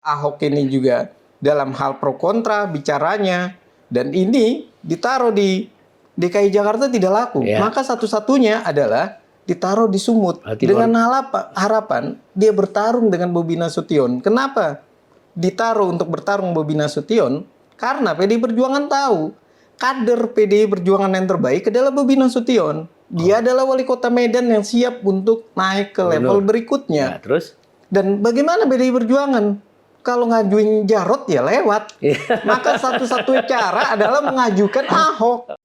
Ahok ini juga dalam hal pro kontra bicaranya, dan ini ditaruh di DKI Jakarta tidak laku. Maka satu-satunya adalah ditaruh di Sumut. Dengan harapan dia bertarung dengan Bobi Nasution. Kenapa ditaruh untuk bertarung Bobi Nasution? Karena PDI Perjuangan tahu kader PDI Perjuangan yang terbaik adalah Bobi Nasution. Dia adalah wali kota Medan yang siap untuk naik ke level berikutnya. Dan bagaimana PDI Perjuangan? Kalau ngajuin Jarot ya lewat. Maka satu-satunya cara adalah mengajukan Ahok.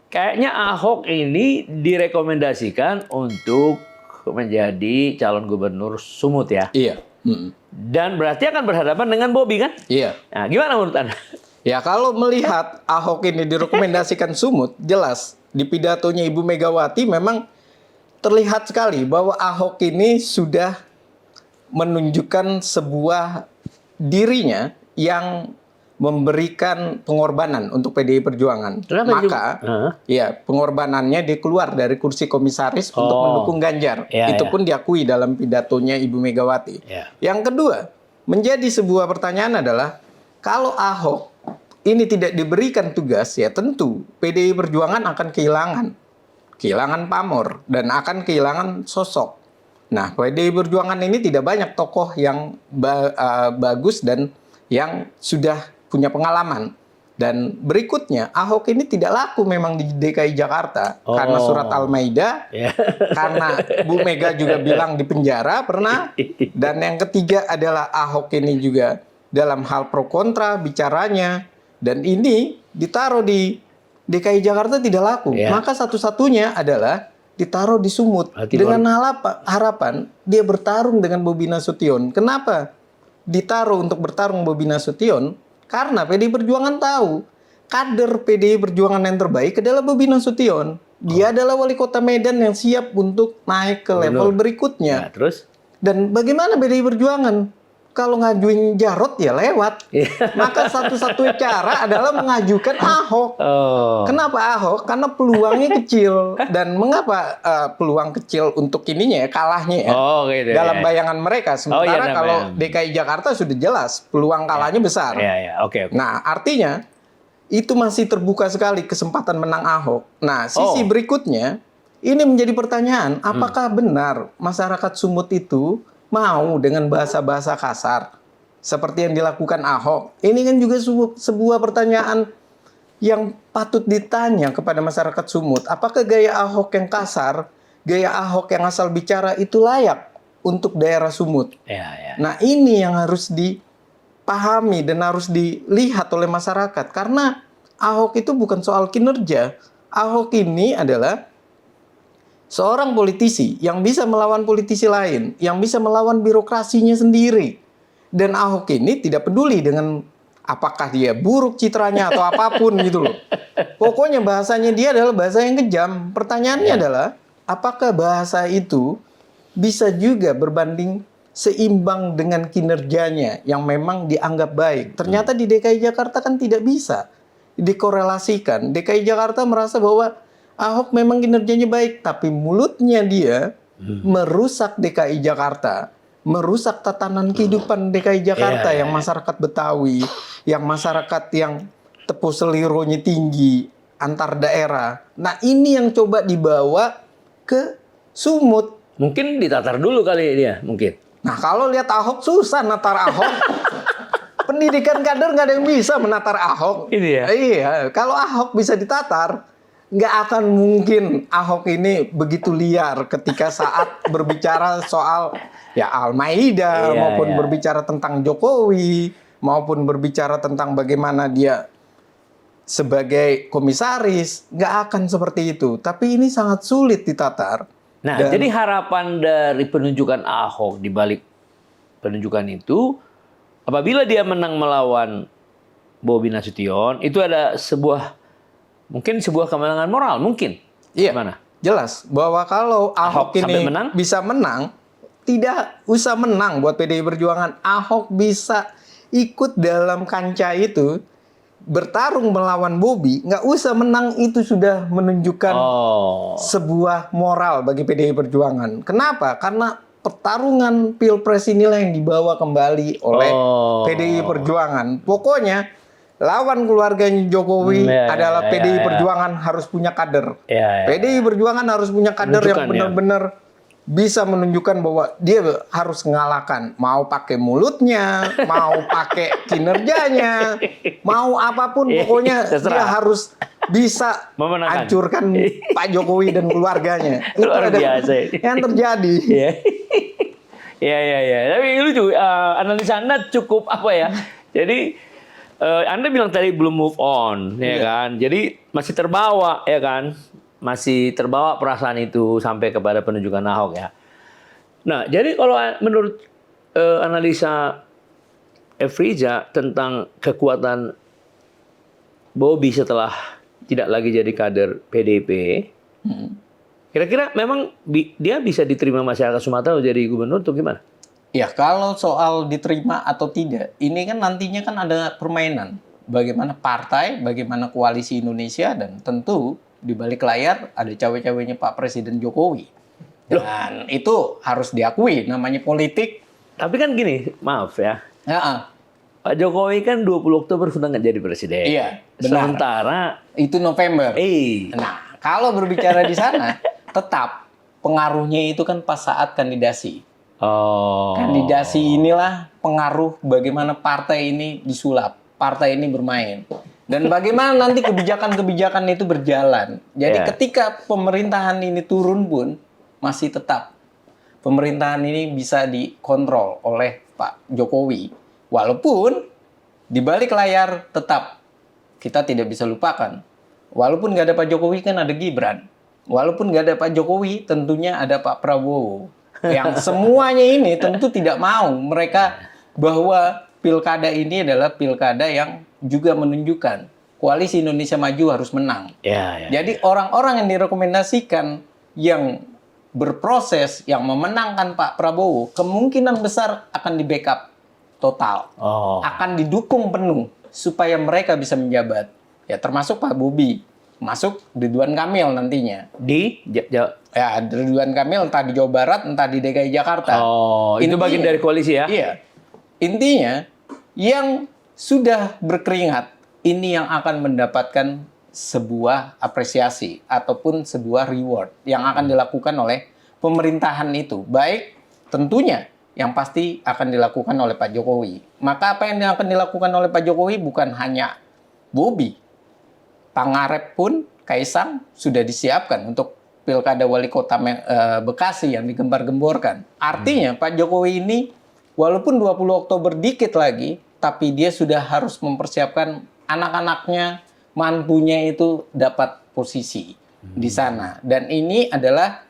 Kayaknya Ahok ini direkomendasikan untuk menjadi calon gubernur Sumut ya. Iya. Dan berarti akan berhadapan dengan Bobi kan? Iya. Nah, gimana menurut Anda? Ya kalau melihat Ahok ini direkomendasikan Sumut, jelas di pidatonya Ibu Megawati memang terlihat sekali bahwa Ahok ini sudah menunjukkan sebuah dirinya yang memberikan pengorbanan untuk PDI Perjuangan. Maka ya pengorbanannya dia keluar dari kursi komisaris untuk mendukung Ganjar. Itu pun diakui dalam pidatonya Ibu Megawati. Yang kedua, menjadi sebuah pertanyaan adalah kalau Ahok ini tidak diberikan tugas, ya tentu PDI Perjuangan akan kehilangan pamor dan akan kehilangan sosok. Nah, PDI Perjuangan ini tidak banyak tokoh yang bagus dan yang sudah punya pengalaman. Dan berikutnya, Ahok ini tidak laku memang di DKI Jakarta karena surat Al-Maida, karena Bu Mega juga bilang di penjara pernah. Dan yang ketiga adalah Ahok ini juga dalam hal pro kontra bicaranya, dan ini ditaruh di DKI Jakarta tidak laku. Maka satu-satunya adalah ditaruh di Sumut. Dengan harapan dia bertarung dengan Bobi Nasution. Kenapa ditaruh untuk bertarung Bobi Nasution? Karena PDI Perjuangan tahu kader PDI Perjuangan yang terbaik adalah Bobi Nasution. Dia adalah wali kota Medan yang siap untuk naik ke level berikutnya. Dan bagaimana PDI Perjuangan? Kalau ngajuin Jarot ya lewat. Maka satu-satunya cara adalah mengajukan Ahok. Kenapa Ahok? Karena peluangnya kecil. Dan mengapa peluang kecil untuk ininya ya, kalahnya ya? Gitu, dalam bayangan mereka. Sementara kalau DKI Jakarta sudah jelas peluang kalahnya besar. Nah, artinya itu masih terbuka sekali kesempatan menang Ahok. Nah, sisi berikutnya ini menjadi pertanyaan, apakah benar masyarakat Sumut itu mau dengan bahasa-bahasa kasar seperti yang dilakukan Ahok? Ini kan juga sebuah pertanyaan yang patut ditanya kepada masyarakat Sumut. Apakah gaya Ahok yang kasar, gaya Ahok yang asal bicara itu layak untuk daerah Sumut? Nah, ini yang harus dipahami dan harus dilihat oleh masyarakat. Karena Ahok itu bukan soal kinerja. Ahok ini adalah seorang politisi yang bisa melawan politisi lain, yang bisa melawan birokrasinya sendiri. Dan Ahok ini tidak peduli dengan apakah dia buruk citranya atau apapun gitu loh. Pokoknya bahasanya dia adalah bahasa yang kejam. Pertanyaannya adalah, apakah bahasa itu bisa juga berbanding seimbang dengan kinerjanya yang memang dianggap baik? Ternyata di DKI Jakarta kan tidak bisa dikorelasikan. DKI Jakarta merasa bahwa Ahok memang kinerjanya baik, tapi mulutnya dia merusak DKI Jakarta, merusak tatanan kehidupan DKI Jakarta yang masyarakat Betawi, yang masyarakat yang tepo selironya tinggi antar daerah. Nah, ini yang coba dibawa ke Sumut. Mungkin ditatar dulu kali dia, mungkin. Nah, kalau lihat Ahok susah natar Ahok. Pendidikan kader nggak ada yang bisa menatar Ahok. Ini ya? Iya, kalau Ahok bisa ditatar, nggak akan mungkin Ahok ini begitu liar ketika saat berbicara soal ya Al-Maida, maupun berbicara tentang Jokowi, maupun berbicara tentang bagaimana dia sebagai komisaris. Nggak akan seperti itu. Tapi ini sangat sulit ditatar. Nah, jadi harapan dari penunjukan Ahok di balik penunjukan itu, apabila dia menang melawan Bobi Nasution, itu ada mungkin sebuah kemenangan moral, mungkin. Iya, mana? Jelas bahwa kalau Ahok ini bisa menang, tidak usah menang buat PDI Perjuangan. Ahok bisa ikut dalam kancah itu bertarung melawan Bobi, nggak usah menang itu sudah menunjukkan sebuah moral bagi PDI Perjuangan. Kenapa? Karena pertarungan Pilpres inilah yang dibawa kembali oleh PDI Perjuangan. Pokoknya lawan keluarganya Jokowi adalah PDI Perjuangan harus punya kader. PDI Perjuangan harus punya kader yang benar-benar bisa menunjukkan bahwa dia harus mengalahkan. Mau pakai mulutnya, mau pakai kinerjanya, mau apapun, pokoknya dia harus bisa hancurkan Pak Jokowi dan keluarganya. Itu Luar biasa yang terjadi. Ya. Tapi lucu, analisa Anda cukup apa ya? Jadi Anda bilang tadi belum move on, ya kan? Jadi masih terbawa, ya kan? Masih terbawa perasaan itu sampai kepada penunjukan Ahok ya. Nah, jadi kalau menurut analisa Efriza tentang kekuatan Bobi setelah tidak lagi jadi kader PDIP, kira-kira memang dia bisa diterima masyarakat Sumatera jadi gubernur atau gimana? Ya, kalau soal diterima atau tidak, ini kan nantinya kan ada permainan. Bagaimana partai, bagaimana koalisi Indonesia, dan tentu di balik layar ada cawe-cawenya Pak Presiden Jokowi. Dan itu harus diakui, namanya politik. Tapi kan gini, maaf ya. Pak Jokowi kan 20 Oktober sudah nggak jadi presiden. Iya, benar. Sementara itu November. Nah, kalau berbicara di sana, tetap pengaruhnya itu kan pas saat kandidasi. Kandidasi inilah pengaruh bagaimana partai ini disulap, partai ini bermain. Dan bagaimana nanti kebijakan-kebijakan itu berjalan. Jadi ketika pemerintahan ini turun pun, masih tetap pemerintahan ini bisa dikontrol oleh Pak Jokowi. Walaupun di balik layar tetap kita tidak bisa lupakan. Walaupun nggak ada Pak Jokowi kan ada Gibran. Walaupun nggak ada Pak Jokowi tentunya ada Pak Prabowo. Yang semuanya ini tentu tidak mau mereka bahwa pilkada ini adalah pilkada yang juga menunjukkan koalisi Indonesia Maju harus menang. Jadi orang-orang yang direkomendasikan yang berproses, yang memenangkan Pak Prabowo, kemungkinan besar akan di-backup total. Akan didukung penuh supaya mereka bisa menjabat. Ya, termasuk Pak Bobi. Masuk Ridwan Kamil nantinya. Ya, Ridwan Kamil entah di Jawa Barat, entah di DKI Jakarta. Itu bagian dari koalisi ya? Iya. Intinya, yang sudah berkeringat, ini yang akan mendapatkan sebuah apresiasi ataupun sebuah reward yang akan dilakukan oleh pemerintahan itu. Baik tentunya yang pasti akan dilakukan oleh Pak Jokowi. Maka apa yang akan dilakukan oleh Pak Jokowi bukan hanya Bobi. Pangarep pun, Kaisang sudah disiapkan untuk pilkada wali kota Bekasi yang digembar-gemborkan. Artinya Pak Jokowi ini walaupun 20 Oktober dikit lagi, tapi dia sudah harus mempersiapkan anak-anaknya, mantunya itu dapat posisi di sana. Dan ini adalah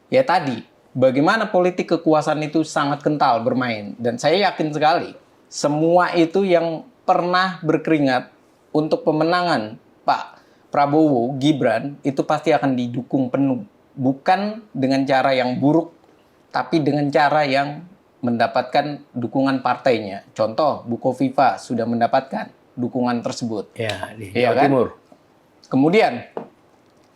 ya tadi, bagaimana politik kekuasaan itu sangat kental bermain. Dan saya yakin sekali, semua itu yang pernah berkeringat untuk pemenangan Pak Prabowo, Gibran, itu pasti akan didukung penuh. Bukan dengan cara yang buruk, tapi dengan cara yang mendapatkan dukungan partainya. Contoh, Bukoviva sudah mendapatkan dukungan tersebut. Di Jawa Timur. Kemudian,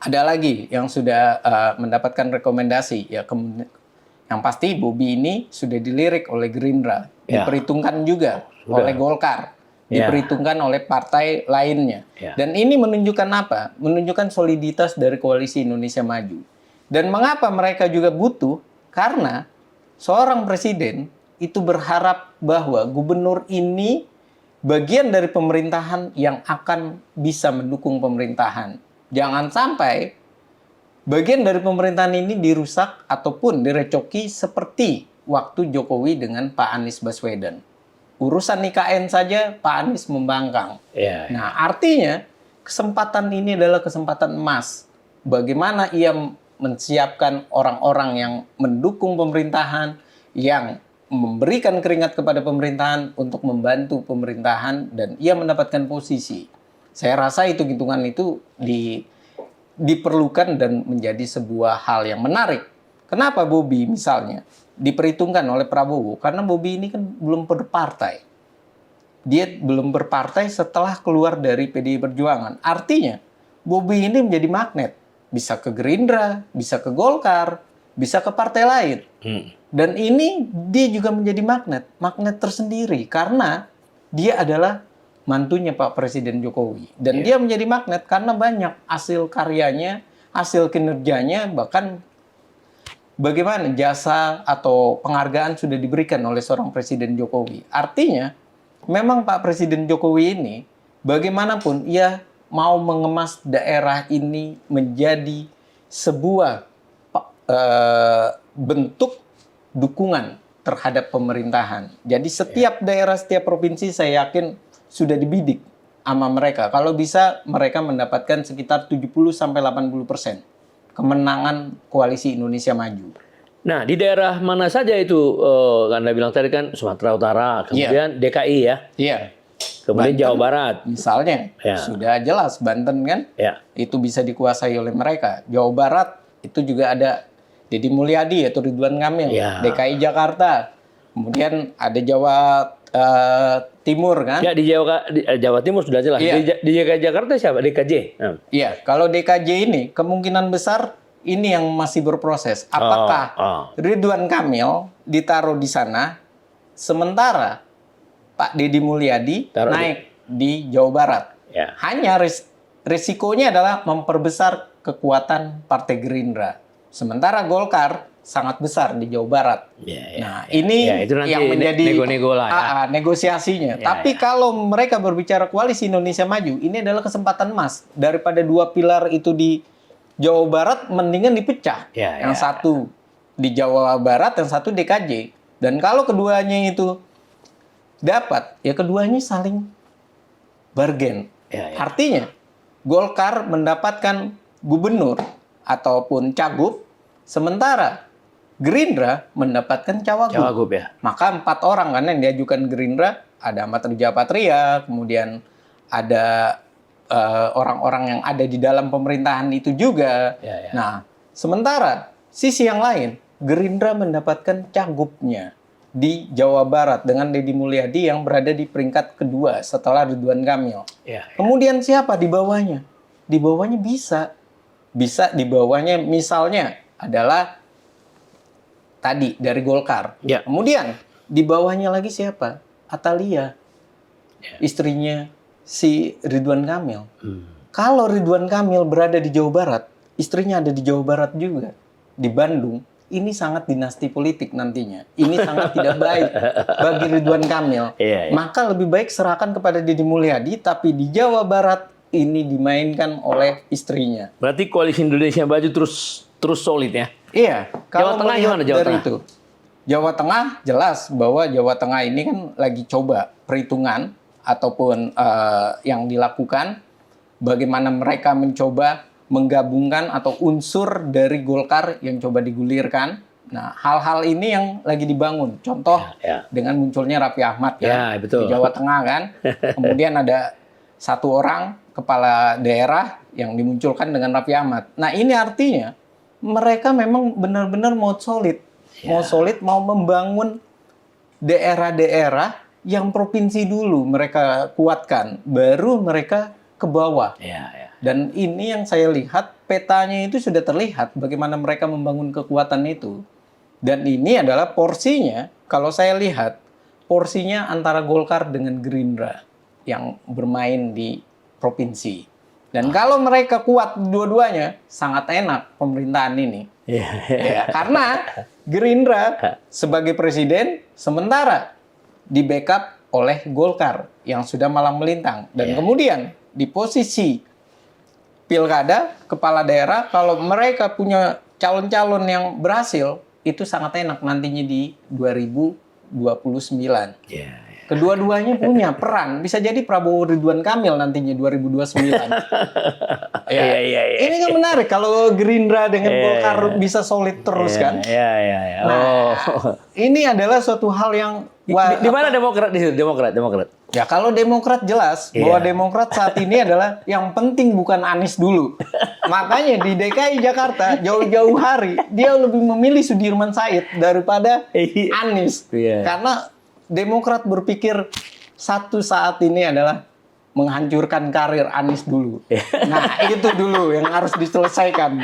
ada lagi yang sudah mendapatkan rekomendasi. Yang pasti Bobi ini sudah dilirik oleh Gerindra. Diperhitungkan juga oleh Golkar. Diperhitungkan oleh partai lainnya. Dan ini menunjukkan apa? Menunjukkan soliditas dari koalisi Indonesia Maju. Dan mengapa mereka juga butuh? Karena seorang presiden itu berharap bahwa gubernur ini bagian dari pemerintahan yang akan bisa mendukung pemerintahan. Jangan sampai bagian dari pemerintahan ini dirusak ataupun direcoki seperti waktu Jokowi dengan Pak Anies Baswedan. Urusan IKN saja Pak Anies membangkang. Nah, artinya kesempatan ini adalah kesempatan emas. Bagaimana ia menyiapkan orang-orang yang mendukung pemerintahan, yang memberikan keringat kepada pemerintahan untuk membantu pemerintahan, dan ia mendapatkan posisi. Saya rasa hitungan itu diperlukan dan menjadi sebuah hal yang menarik. Kenapa Bobi misalnya diperhitungkan oleh Prabowo? Karena Bobi ini kan belum berpartai. dia belum berpartai setelah keluar dari PDI Perjuangan. Artinya, Bobi ini menjadi magnet. Bisa ke Gerindra, bisa ke Golkar, bisa ke partai lain. Dan ini dia juga menjadi magnet tersendiri. Karena dia adalah mantunya Pak Presiden Jokowi. Dan dia menjadi magnet karena banyak hasil karyanya, hasil kinerjanya, bahkan bagaimana jasa atau penghargaan sudah diberikan oleh seorang Presiden Jokowi. Artinya, memang Pak Presiden Jokowi ini, bagaimanapun ia mau mengemas daerah ini menjadi sebuah bentuk dukungan terhadap pemerintahan. Jadi setiap daerah, setiap provinsi saya yakin sudah dibidik sama mereka. Kalau bisa mereka mendapatkan sekitar 70-80% kemenangan koalisi Indonesia Maju. Nah, di daerah mana saja itu? Anda bilang tadi kan Sumatera Utara, kemudian DKI ya, Iya. kemudian Banten, Jawa Barat. Misalnya, Ya. sudah jelas Banten kan, Ya. itu bisa dikuasai oleh mereka. Jawa Barat itu juga ada Deddy Mulyadi yaitu Ridwan Kamil, Ya. DKI Jakarta, kemudian ada Jawa Timur kan. Ya, di Jawa Timur sudah jelas. Iya. Di DKI Jakarta siapa? DKJ. Nah. Iya, kalau DKJ ini kemungkinan besar ini yang masih berproses. Apakah Ridwan Kamil ditaruh di sana, sementara Pak Deddy Mulyadi naik di Jawa Barat. Ya. Hanya risikonya adalah memperbesar kekuatan Partai Gerindra. Sementara Golkar sangat besar di Jawa Barat. Nah, ini itu nanti yang menjadi nego-nego lah ya. negosiasinya. Tapi kalau mereka berbicara koalisi Indonesia Maju, ini adalah kesempatan emas. Daripada dua pilar itu di Jawa Barat, mendingan dipecah. Yang satu di Jawa Barat, yang satu DKJ. Dan kalau keduanya itu dapat, ya keduanya saling bargain. Artinya, Golkar mendapatkan gubernur ataupun cagup, sementara Gerindra mendapatkan cawagup. Ya. Maka 4 orang kan yang diajukan Gerindra, ada Ahmad Riza Patria, kemudian ada orang-orang yang ada di dalam pemerintahan itu juga. Nah, sementara sisi yang lain, Gerindra mendapatkan cagupnya di Jawa Barat dengan Deddy Mulyadi yang berada di peringkat kedua setelah Ridwan Kamil. Kemudian siapa di bawahnya? Di bawahnya bisa di bawahnya misalnya adalah tadi dari Golkar. Kemudian di bawahnya lagi siapa? Atalia, istrinya si Ridwan Kamil. Kalau Ridwan Kamil berada di Jawa Barat, istrinya ada di Jawa Barat juga, di Bandung. Ini sangat dinasti politik nantinya. Ini sangat tidak baik bagi Ridwan Kamil. Maka lebih baik serahkan kepada Deddy Mulyadi, tapi di Jawa Barat ini dimainkan oleh istrinya. Berarti koalisi Indonesia Maju terus solid ya? Iya. Jawa Tengah gimana Jawa Tengah? Itu, Jawa Tengah jelas bahwa Jawa Tengah ini kan lagi coba perhitungan ataupun yang dilakukan bagaimana mereka mencoba menggabungkan atau unsur dari Golkar yang coba digulirkan. Nah, hal-hal ini yang lagi dibangun. Contoh dengan munculnya Raffi Ahmad di Jawa Tengah kan. Kemudian ada satu orang kepala daerah yang dimunculkan dengan Raffi Ahmad. Nah, ini artinya mereka memang benar-benar mau solid. Mau solid, mau membangun daerah-daerah yang provinsi dulu mereka kuatkan. Baru mereka ke bawah. Dan ini yang saya lihat, petanya itu sudah terlihat bagaimana mereka membangun kekuatan itu. Dan ini adalah porsinya, kalau saya lihat, porsinya antara Golkar dengan Gerindra yang bermain di provinsi. Dan kalau mereka kuat dua-duanya, sangat enak pemerintahan ini. Karena Gerindra sebagai presiden, sementara di backup oleh Golkar yang sudah malang melintang. Dan kemudian di posisi pilkada, kepala daerah, kalau mereka punya calon-calon yang berhasil, itu sangat enak nantinya di 2029. Kedua-duanya punya peran. Bisa jadi Prabowo Ridwan Kamil nantinya 2029. Ini kan menarik kalau Gerindra dengan Golkar bisa solid terus kan. Nah, ini adalah suatu hal yang di mana Demokrat di situ? Demokrat. Ya kalau Demokrat jelas bahwa Demokrat saat ini adalah yang penting bukan Anies dulu. Makanya di DKI Jakarta jauh-jauh hari dia lebih memilih Sudirman Said daripada Anies. Karena Demokrat berpikir satu saat ini adalah menghancurkan karir Anies dulu. Nah, itu dulu yang harus diselesaikan.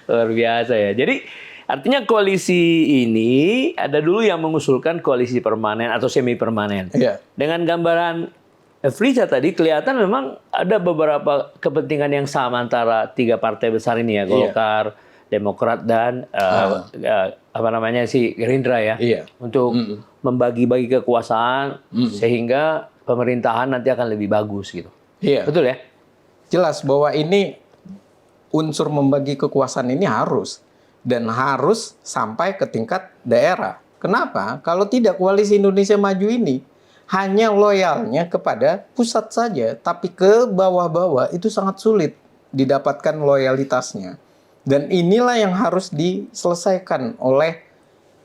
Luar biasa ya. Jadi artinya koalisi ini ada dulu yang mengusulkan koalisi permanen atau semi permanen. Iya. Dengan gambaran Friza tadi kelihatan memang ada beberapa kepentingan yang sama antara tiga partai besar ini ya, Golkar, Demokrat dan Gerindra ya. Iya. Untuk membagi-bagi kekuasaan sehingga pemerintahan nanti akan lebih bagus gitu. Iya. Betul ya? Jelas bahwa ini unsur membagi kekuasaan ini harus dan harus sampai ke tingkat daerah. Kenapa? Kalau tidak, koalisi Indonesia Maju ini hanya loyalnya kepada pusat saja, tapi ke bawah-bawah itu sangat sulit didapatkan loyalitasnya. Dan inilah yang harus diselesaikan oleh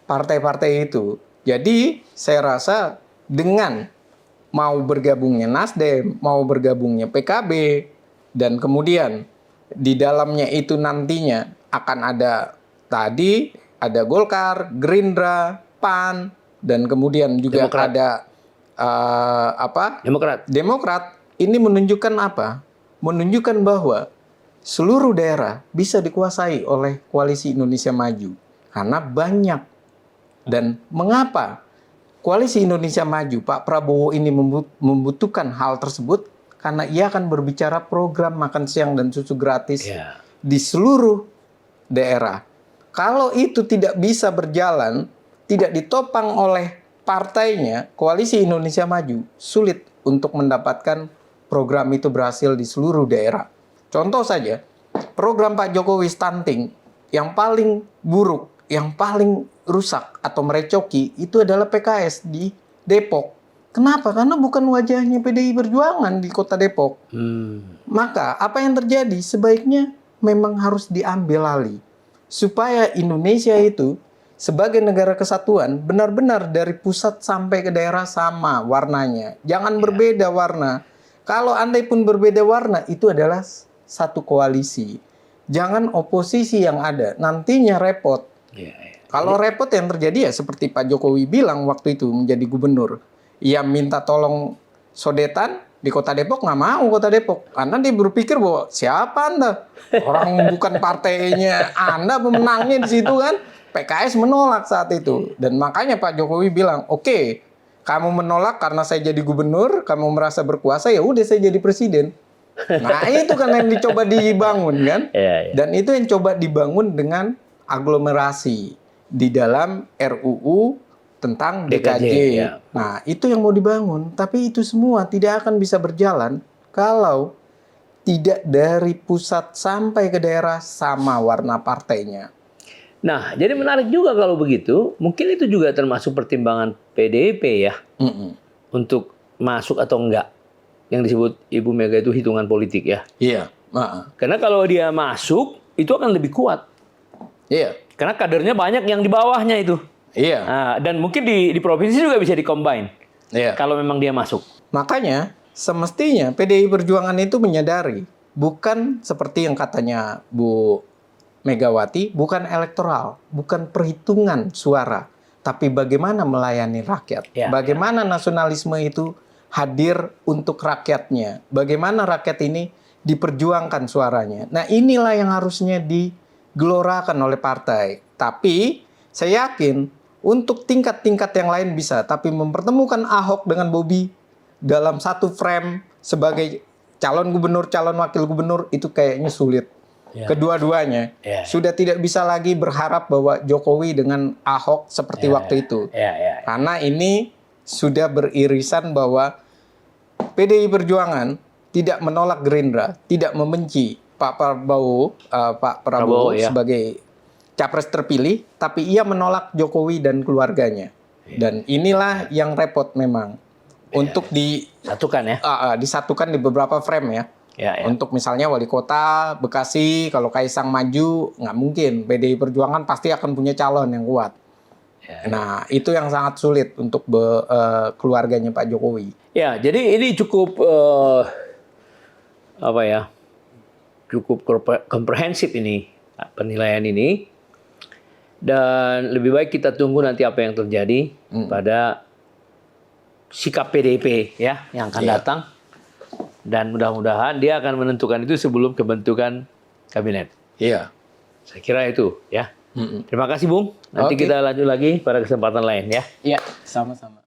partai-partai itu. Jadi saya rasa dengan mau bergabungnya Nasdem, mau bergabungnya PKB, dan kemudian di dalamnya itu nantinya akan ada tadi ada Golkar, Gerindra, PAN, dan kemudian juga Demokrat. ada Demokrat. Ini menunjukkan apa? Menunjukkan bahwa seluruh daerah bisa dikuasai oleh koalisi Indonesia Maju karena banyak. Dan mengapa koalisi Indonesia Maju, Pak Prabowo ini membutuhkan hal tersebut? Karena ia akan berbicara program makan siang dan susu gratis di seluruh daerah. Kalau itu tidak bisa berjalan, tidak ditopang oleh partainya, koalisi Indonesia Maju sulit untuk mendapatkan program itu berhasil di seluruh daerah. Contoh saja, program Pak Jokowi stunting yang paling buruk, yang paling rusak atau merecoki itu adalah PKS di Depok. Kenapa? Karena bukan wajahnya PDI Perjuangan di kota Depok. Maka apa yang terjadi? Sebaiknya memang harus diambil alih. Supaya Indonesia itu sebagai negara kesatuan benar-benar dari pusat sampai ke daerah sama warnanya. Jangan berbeda warna. Kalau andai pun berbeda warna, itu adalah satu koalisi. Jangan oposisi yang ada. Nantinya repot. Kalau repot yang terjadi ya seperti Pak Jokowi bilang waktu itu menjadi gubernur. Ia minta tolong sodetan di kota Depok, nggak mau kota Depok. Karena dia berpikir bahwa siapa Anda? Orang bukan partainya Anda pemenangnya di situ kan. PKS menolak saat itu. Dan makanya Pak Jokowi bilang, oke, kamu menolak karena saya jadi gubernur, kamu merasa berkuasa, ya udah saya jadi presiden. Nah itu kan yang dicoba dibangun kan. Dan itu yang coba dibangun dengan aglomerasi di dalam RUU tentang DKJ. Nah itu yang mau dibangun. Tapi itu semua tidak akan bisa berjalan kalau tidak dari pusat sampai ke daerah sama warna partainya. Nah, jadi menarik juga kalau begitu. Mungkin itu juga termasuk pertimbangan PDIP ya. Untuk masuk atau enggak. Yang disebut Ibu Mega itu hitungan politik ya. Iya. Karena kalau dia masuk, itu akan lebih kuat. Iya. Karena kadernya banyak yang di bawahnya itu. Iya. Nah, dan mungkin di provinsi juga bisa dikombin. Iya. Kalau memang dia masuk. Makanya, semestinya PDI Perjuangan itu menyadari. Bukan seperti yang katanya Bu Megawati, bukan elektoral, bukan perhitungan suara, tapi bagaimana melayani rakyat. Bagaimana nasionalisme itu hadir untuk rakyatnya. Bagaimana rakyat ini diperjuangkan suaranya. Nah inilah yang harusnya digelorakan oleh partai. Tapi saya yakin untuk tingkat-tingkat yang lain bisa. Tapi mempertemukan Ahok dengan Bobi dalam satu frame sebagai calon gubernur, calon wakil gubernur itu kayaknya sulit. Kedua-duanya sudah tidak bisa lagi berharap bahwa Jokowi dengan Ahok seperti waktu itu. Karena ini sudah beririsan bahwa PDI Perjuangan tidak menolak Gerindra, tidak membenci Pak Prabowo sebagai capres terpilih, tapi ia menolak Jokowi dan keluarganya. Dan inilah yang repot memang untuk disatukan disatukan di beberapa frame ya. Untuk misalnya wali kota Bekasi, kalau Kaisang maju, nggak mungkin. PDI Perjuangan pasti akan punya calon yang kuat. Nah, itu yang sangat sulit untuk keluarganya Pak Jokowi. Ya, jadi ini cukup cukup komprehensif ini penilaian ini. Dan lebih baik kita tunggu nanti apa yang terjadi pada sikap PDIP ya yang akan datang, dan mudah-mudahan dia akan menentukan itu sebelum kebentukan kabinet. Iya. Saya kira itu ya. Terima kasih Bung. Nanti Oke. kita lanjut lagi pada kesempatan lain ya. Iya, sama-sama.